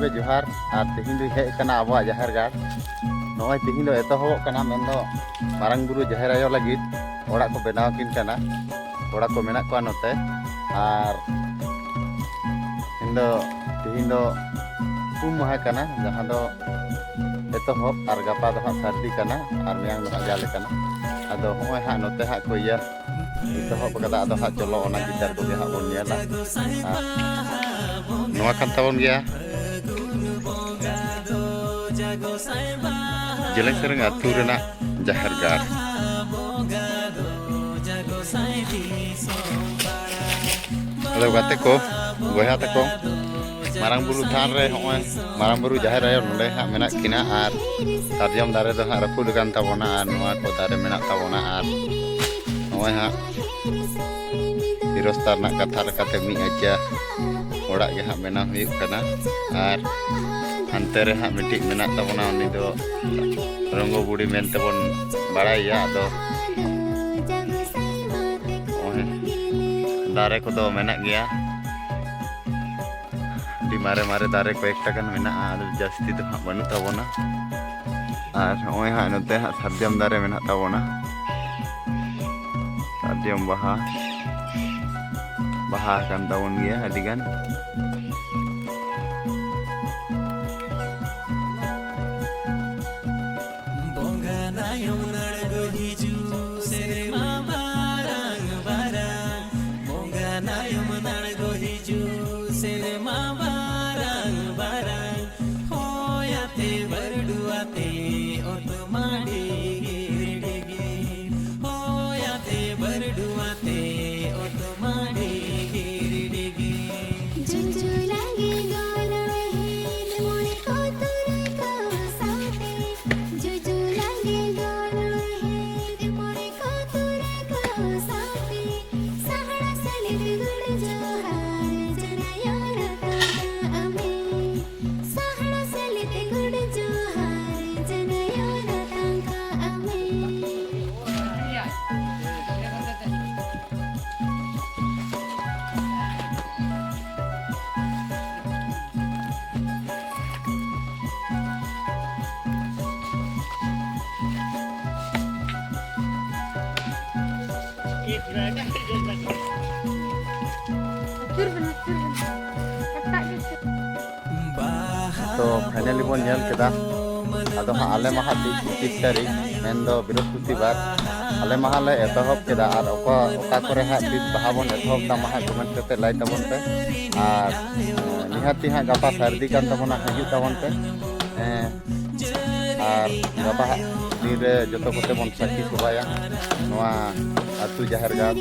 गे जोहार और तेहिं दो हेज कना आबो जहर गाड़ नॉय तेहिं दो एतोहबोग कना मेनदो मारांग बुरु जहर आयो लगिद ओड़ा को बनाव किन कना ओड़ा को मेना को नोते और इन्दो तेहिं दो उम माहा कना जहां दो एतोहब और गपा दो हां सर्दी कना और मियांग दो हां जाले कना आदो होय हां नोते हां को इया एतोहब कदा आदो हां चलो ओना गिटार को गे हां बोन नेला नोआ कान ताबोन गया जेलें सेरें आतु रेना जहर गाड़ हेलो गाते को बया तको मारांग बुरु थान रे होय मारांग बुरु जहर आयो नोंडे हां मेना किना आर सारजम दारे दो हां रफुद कान ताबोना आर नोआ को दारे मेना ताबोना आर होय हां हिरोस्तार ना कथा रकाते मी आजा ओड़ा गे हां मेना हुयुग कना आर हानते रे हां मिटिक मेना ताबोना उनी दो रंगो बुड़ी मेनते बोन बाड़ाया आदो दारे को दो मेना गया दी मारे मारे दारे को एक टकन मेना आदो जास्ती दो हां बनु ताबोना आर होय हां नते हां सारजम दारे मेना ताबोना सारजम बाहा बाहा kan ताबोन गया अदिगान तो फाइनली बन नेल केदा आदो हां आले माहा 30 तारीख मेनदो बृहस्पतिवार आले माहा ले एतहब केदा और ओका करे हां तीस बाहा बन एतहब ता माहा कमेंट करते लाई ताबन पे और निहाती हां गपा सर्दी कान ताबोना हिजु ताबन पे और गपा दिन रे जतो कोते बन साखी सबाया नोआ आतु जहर गाड़